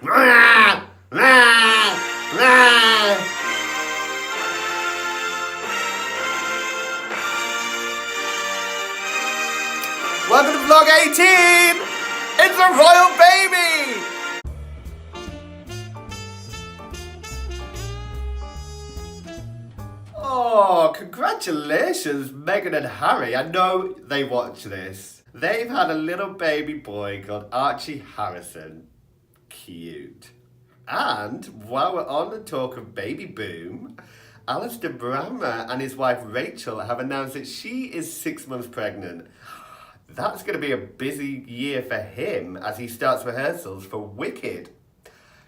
Welcome to vlog 18! It's a royal baby! Oh, congratulations, Meghan and Harry. I know they watch this. They've had a little baby boy called Archie Harrison. Cute. And while we're on the talk of baby boom, Alistair Brammer and his wife Rachel have announced that she is 6 months pregnant. That's going to be a busy year for him as he starts rehearsals for Wicked.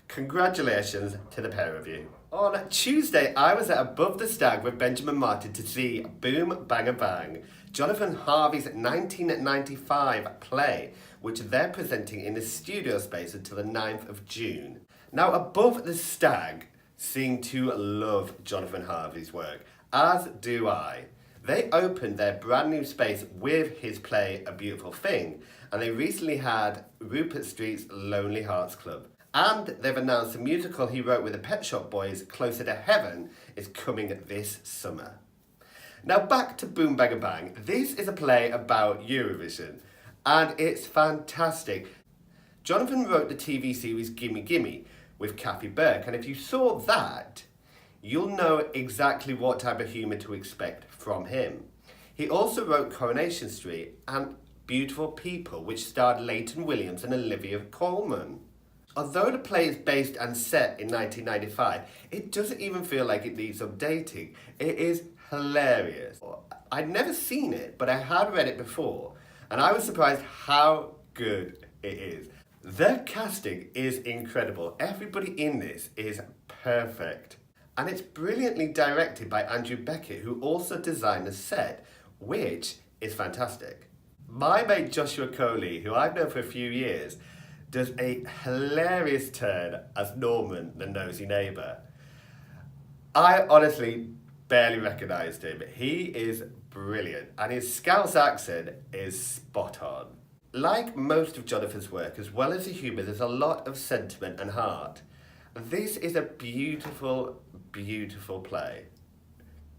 Congratulations to the pair of you. On Tuesday, I was at Above the Stag with Benjamin Martin to see Boom Bang Bang, Jonathan Harvey's 1995 play, which they're presenting in the studio space until the 9th of June. Now, Above the Stag seem to love Jonathan Harvey's work, as do I. They opened their brand new space with his play A Beautiful Thing, and they recently had Rupert Street's Lonely Hearts Club. And they've announced the musical he wrote with the Pet Shop Boys, Closer to Heaven, is coming this summer. Now back to Boom Bang Bang. This is a play about Eurovision, and it's fantastic. Jonathan wrote the TV series Gimme Gimme with Kathy Burke, and if you saw that, you'll know exactly what type of humour to expect from him. He also wrote Coronation Street and Beautiful People, which starred Leighton Williams and Olivia Colman. Although the play is based and set in 1995, it doesn't even feel like it needs updating. It is hilarious. I'd never seen it, but I had read it before, and I was surprised how good it is. The casting is incredible. Everybody in this is perfect. And it's brilliantly directed by Andrew Beckett, who also designed the set, which is fantastic. My mate Joshua Coley, who I've known for a few years, does a hilarious turn as Norman, the nosy neighbour. I honestly barely recognised him. He is brilliant, and his Scouse accent is spot on. Like most of Jonathan's work, as well as the humour, there's a lot of sentiment and heart. This is a beautiful, beautiful play.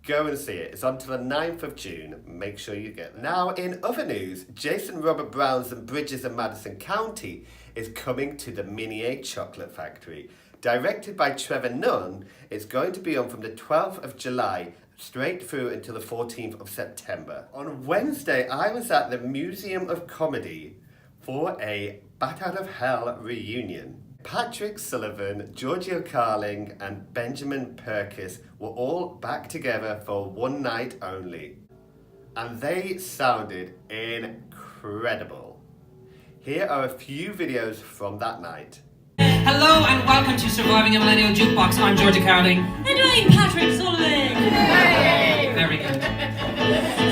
Go and see it. It's on till the 9th of June. Make sure you get it. Now, in other news, Jason Robert Brown's and Bridges in Madison County is coming to the Minier Chocolate Factory. Directed by Trevor Nunn, it's going to be on from the 12th of July straight through until the 14th of September. On Wednesday, I was at the Museum of Comedy for a Bat Out of Hell reunion. Patrick Sullivan, Giorgio Carling and Benjamin Purkiss were all back together for one night only. And they sounded incredible. Here are a few videos from that night. Hello and welcome to Surviving a Millennial Jukebox. I'm Giorgio Carling. And I'm Patrick Sullivan. Hey! Very good.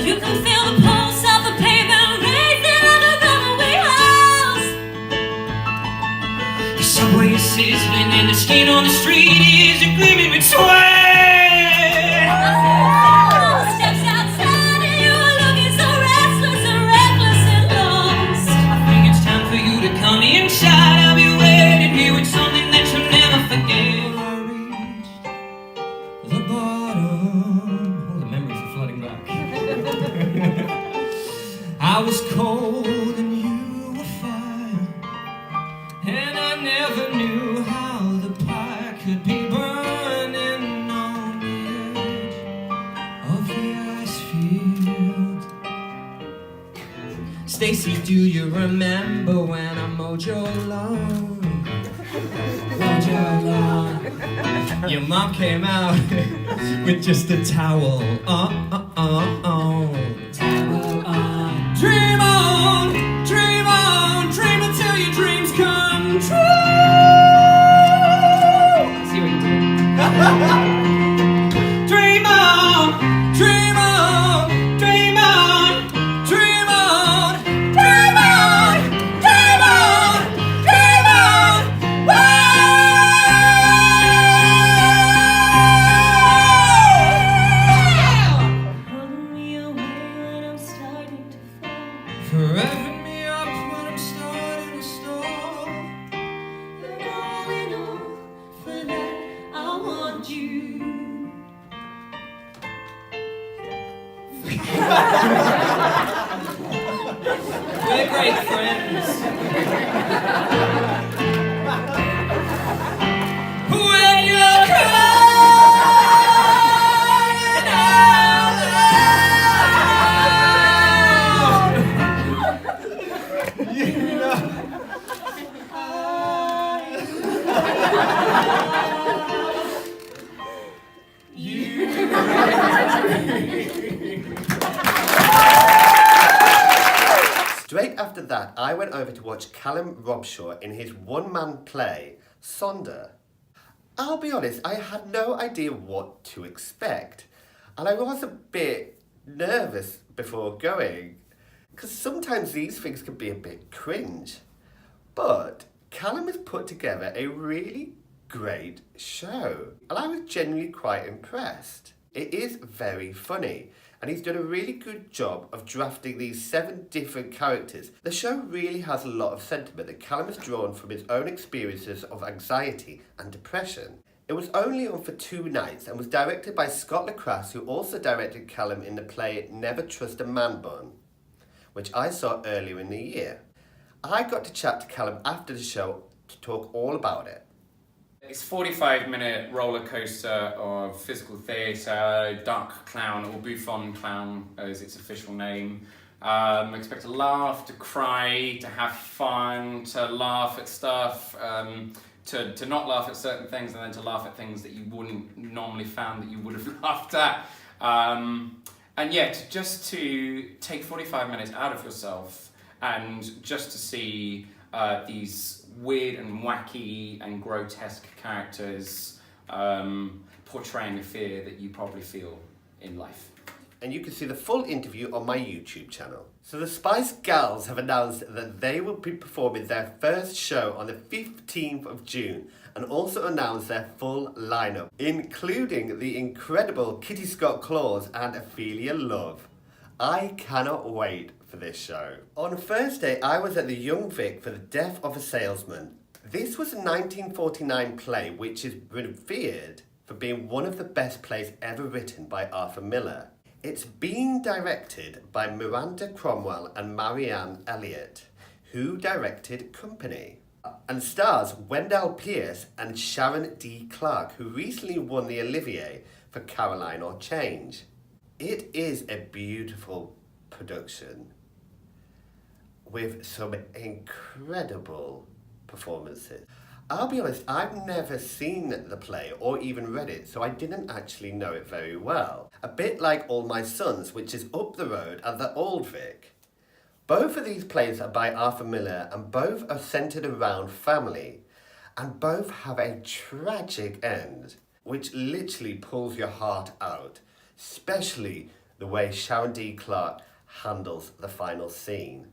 You can feel the pulse of the pavement racing on the runaway house. The subway is sizzling and the skin on the street is gleaming with sweat. Steps outside and you are looking so restless and reckless and lost. I think it's time for you to come inside. I'll be waiting here with something that you'll never forget. I reached the bottom. All the memories are flooding back. I was cold and you were fire, and I never knew how the pie could be burning on the edge of the ice field. Stacy, do you remember when I mowed your lawn? Mowed your lawn. Your mom came out with just a towel. Towel on. Dream on, dream on, dream until your dreams come true. See what you did? Dream on, dream on, dream on, dream on, dream on, dream on, dream on. Pulling me away We're great friends. When you're crying out loud, you know. Straight after that, I went over to watch Calum Robshaw in his one-man play, Sonder. I'll be honest, I had no idea what to expect, and I was a bit nervous before going, because sometimes these things can be a bit cringe. But Calum has put together a really great show, and I was genuinely quite impressed. It is very funny, and he's done a really good job of drafting these 7 different characters. The show really has a lot of sentiment that Calum has drawn from his own experiences of anxiety and depression. It was only on for 2 nights and was directed by Scott LaCrasse, who also directed Calum in the play Never Trust a Man Bun, which I saw earlier in the year. I got to chat to Calum after the show to talk all about it. It's a 45-minute roller coaster of physical theatre, dark clown, or bouffon clown as its official name. Expect to laugh, to cry, to have fun, to laugh at stuff, to not laugh at certain things, and then to laugh at things that you wouldn't normally found that you would have laughed at. And yet, just to take 45 minutes out of yourself and just to see these weird and wacky and grotesque characters portraying the fear that you probably feel in life. And you can see the full interview on my YouTube channel. So the Spice Girls have announced that they will be performing their first show on the 15th of June and also announced their full lineup, including the incredible Kitty Scott-Claus and Ophelia Love. I cannot wait for this show. On Thursday, I was at the Young Vic for The Death of a Salesman. This was a 1949 play which is revered for being one of the best plays ever written by Arthur Miller. It's been directed by Miranda Cromwell and Marianne Elliott, who directed Company, and stars Wendell Pierce and Sharon D. Clarke, who recently won the Olivier for Caroline or Change. It is a beautiful production with some incredible performances. I'll be honest, I've never seen the play or even read it, so I didn't actually know it very well. A bit like All My Sons, which is up the road at the Old Vic. Both of these plays are by Arthur Miller and both are centred around family, and both have a tragic end, which literally pulls your heart out, especially the way Sharon D. Clarke handles the final scene.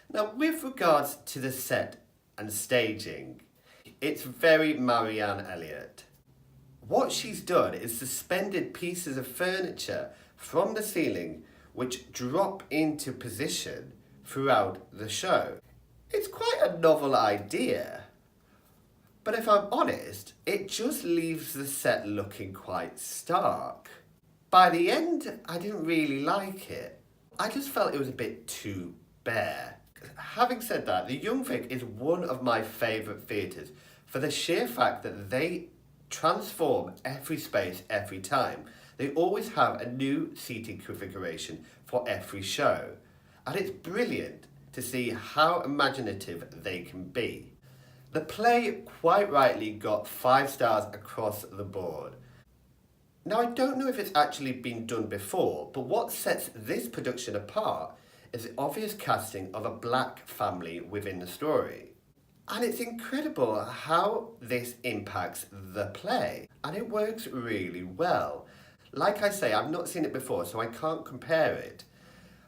Now, with regards to the set and staging, it's very Marianne Elliott. What she's done is suspended pieces of furniture from the ceiling which drop into position throughout the show. It's quite a novel idea, but if I'm honest, it just leaves the set looking quite stark. By the end, I didn't really like it. I just felt it was a bit too bare. Having said that, the Young Vic is one of my favourite theatres for the sheer fact that they transform every space every time. They always have a new seating configuration for every show, and it's brilliant to see how imaginative they can be. The play quite rightly got 5 stars across the board. Now, I don't know if it's actually been done before, but what sets this production apart is the obvious casting of a black family within the story. And it's incredible how this impacts the play, and it works really well. Like I say, I've not seen it before, so I can't compare it.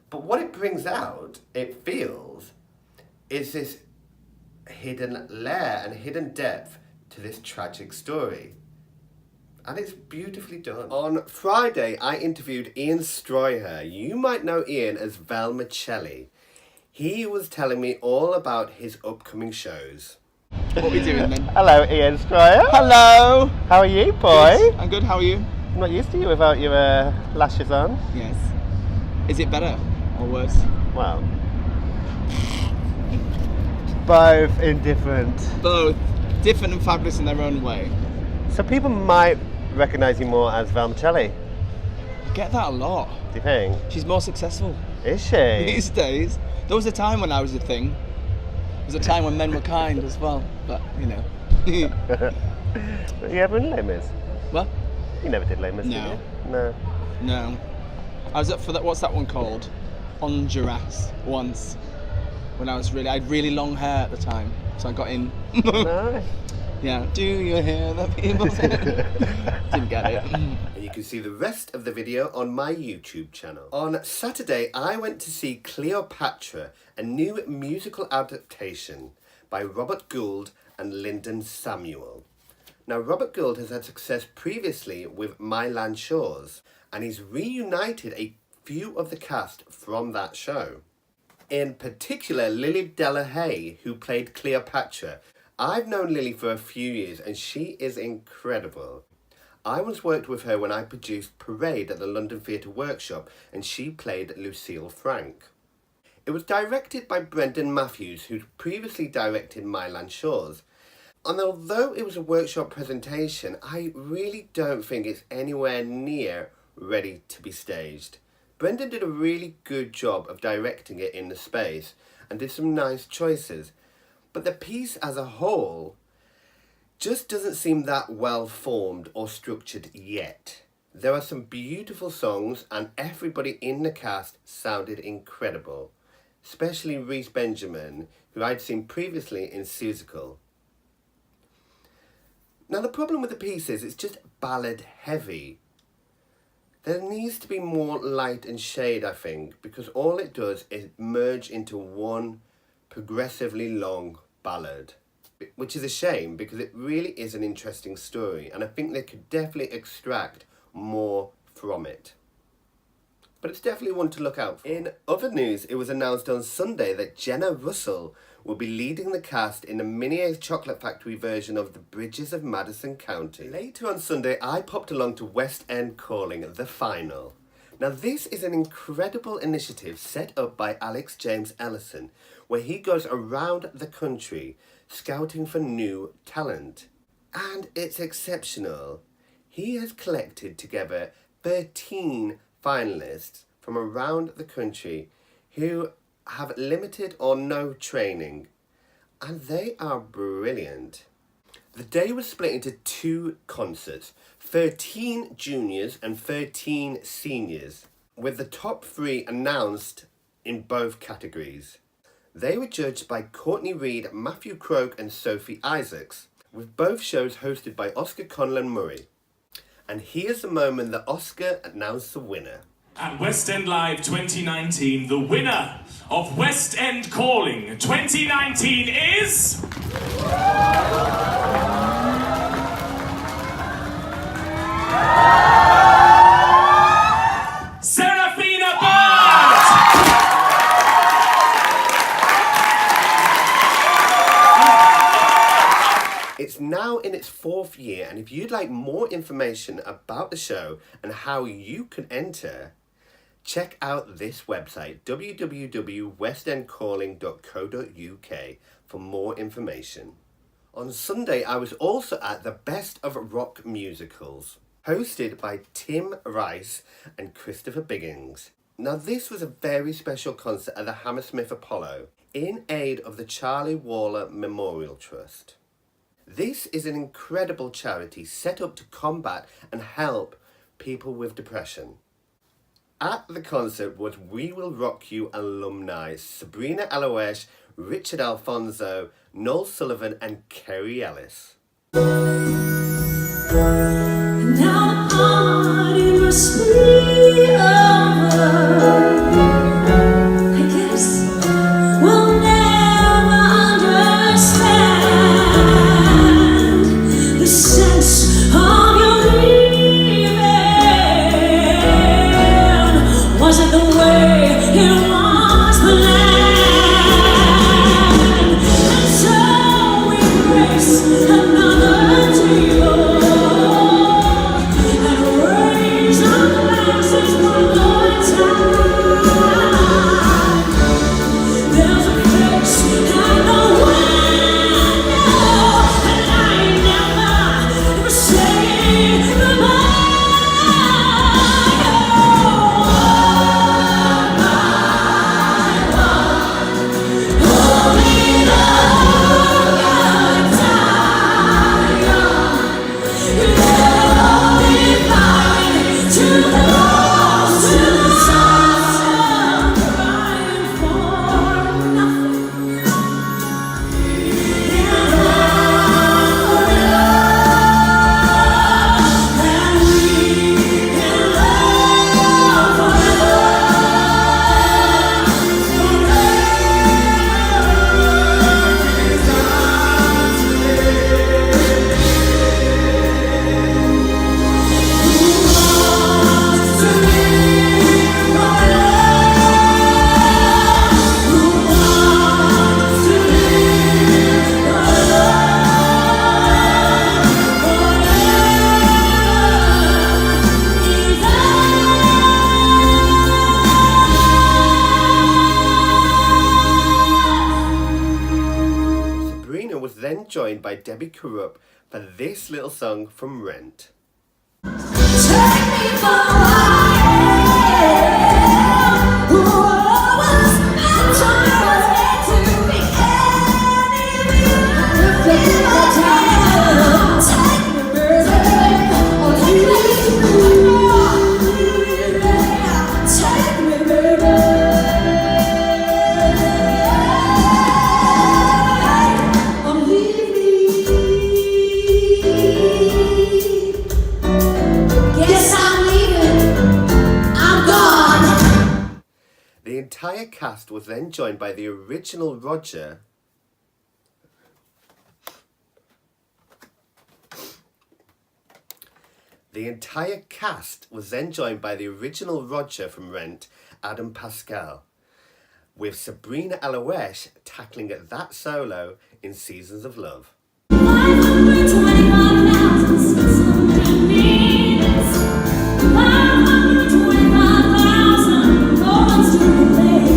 But what it brings out, it feels, is this hidden layer and hidden depth to this tragic story. And it's beautifully done. On Friday, I interviewed Ian Stroughair. You might know Ian as Velma Celli. He was telling me all about his upcoming shows. What are we doing then? Hello, Ian Stroughair. Hello! How are you, boy? Good. I'm good, how are you? I'm not used to you without your lashes on. Yes. Is it better or worse? Well, both indifferent. Both different and fabulous in their own way. So people might recognise you more as Velma Celli. I get that a lot. Do you think? She's more successful Is she? these days. There was a time when I was a thing. There was a time when men were kind as well, but you know. Were you ever in Les Mis? What? You never did Les Mis, No. did you? No. No. I was up for that. What's that one called? Honduras once. When I had really long hair at the time, so I got in. No. Yeah. Do you hear the people say? Didn't get it. And you can see the rest of the video on my YouTube channel. On Saturday, I went to see Cleopatra, a new musical adaptation by Robert Gould and Lyndon Samuel. Now, Robert Gould has had success previously with My Land Shores, and he's reunited a few of the cast from that show. In particular, Lily Delahaye, who played Cleopatra. I've known Lily for a few years and she is incredible. I once worked with her when I produced Parade at the London Theatre Workshop and she played Lucille Frank. It was directed by Brendan Matthews, who'd previously directed My Land Shores. And although it was a workshop presentation, I really don't think it's anywhere near ready to be staged. Brendan did a really good job of directing it in the space and did some nice choices. But the piece as a whole just doesn't seem that well formed or structured yet. There are some beautiful songs and everybody in the cast sounded incredible, especially Rhys Benjamin, who I'd seen previously in Seussical. Now the problem with the piece is it's just ballad heavy. There needs to be more light and shade, I think, because all it does is merge into one progressively long ballad, which is a shame because it really is an interesting story and I think they could definitely extract more from it. But it's definitely one to look out for. In other news, it was announced on Sunday that Jenna Russell will be leading the cast in the Minier's Chocolate Factory version of The Bridges of Madison County. Later on Sunday, I popped along to West End Calling, the final. Now this is an incredible initiative set up by Alex James Ellison, where he goes around the country scouting for new talent. And it's exceptional. He has collected together 13 finalists from around the country who have limited or no training, and they are brilliant. The day was split into two concerts, 13 juniors and 13 seniors, with the top three announced in both categories. They were judged by Courtney Reed, Matthew Croak and Sophie Isaacs, with both shows hosted by Oscar Conlon-Morrey. And here's the moment that Oscar announced the winner. At West End Live 2019, the winner of West End Calling 2019 is... Serafina Bart! It's now in its 4th year, and if you'd like more information about the show and how you can enter, check out this website, www.westendcalling.co.uk, for more information. On Sunday, I was also at the Best of Rock Musicals, hosted by Tim Rice and Christopher Biggins. Now, this was a very special concert at the Hammersmith Apollo in aid of the Charlie Waller Memorial Trust. This is an incredible charity set up to combat and help people with depression. At the concert was We Will Rock You alumni Sabrina Aloueche, Richard Alfonso, Noel Sullivan and Kerry Ellis. Now the party must be over. I guess we'll never understand the sense of your leaving. Was it the way it was planned? And so we embrace another table and raise our glasses one more time. then joined by Debbie Kurup for this little song from Rent. Take me for a The entire cast was then joined by the original Roger from Rent, Adam Pascal, with Sabrina Aloueche tackling that solo in Seasons of Love. 525,600 minutes, 525,000 moments to relay,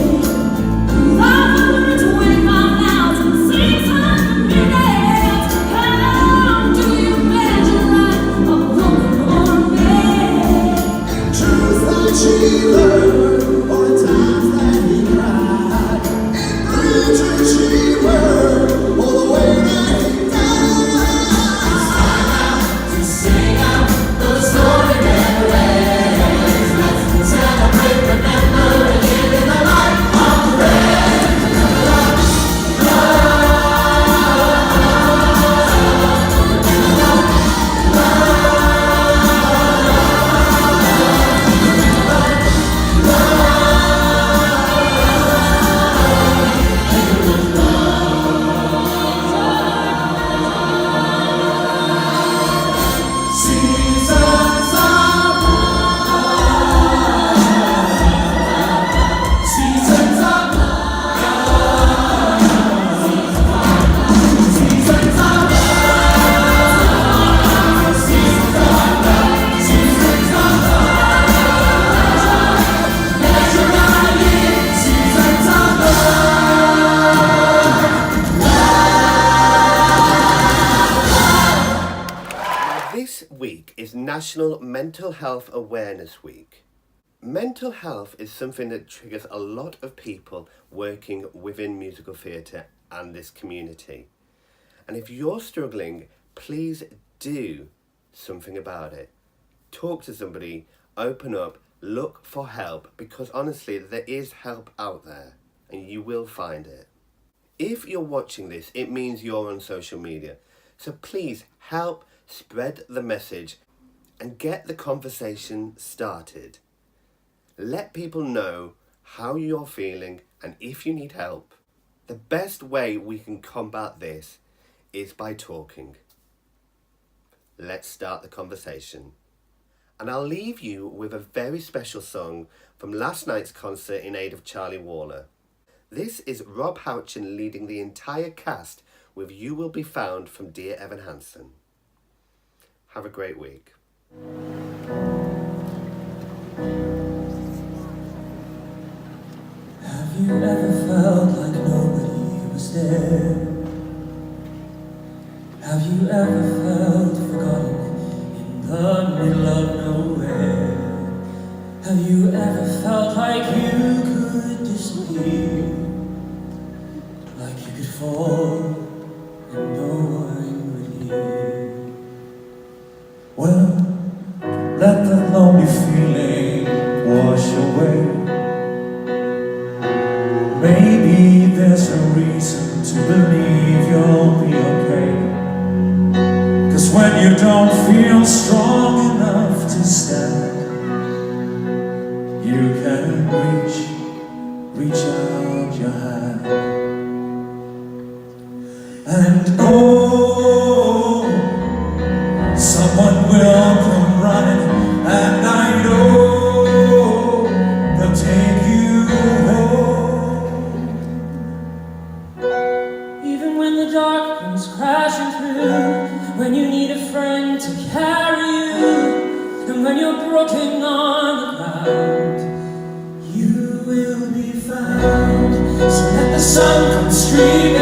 525,600 minutes. How do you measure life, a woman or a man? Truth that she learned, or the times that he cried. In preaching she learned, all the way that he died. It's time now to sing out the story never ends. Let's celebrate, remember, and live in the light of the red. This week is National Mental Health Awareness Week. Mental health is something that triggers a lot of people working within musical theatre and this community. And if you're struggling, please do something about it. Talk to somebody, open up, look for help, because honestly, there is help out there and you will find it. If you're watching this, it means you're on social media. So please help spread the message and get the conversation started. Let people know how you're feeling and if you need help. The best way we can combat this is by talking. Let's start the conversation. And I'll leave you with a very special song from last night's concert in aid of Charlie Waller. This is Rob Houchin leading the entire cast with You Will Be Found from Dear Evan Hansen. Have a great week. Have you ever felt like nobody was there? Have you ever felt forgotten in the middle of nowhere? Have you ever felt like you could disappear? Like you could fall and no one would hear? Well, let that lonely feeling wash away. Maybe there's a reason to believe you'll be okay. 'Cause when you don't feel strong enough to stand, you can reach out your hand. And oh, someone will come running, and I know they'll take you home. Even when the dark comes crashing through, when you need a friend to carry you, and when you're broken on the ground, you will be found. So let the sun come streaming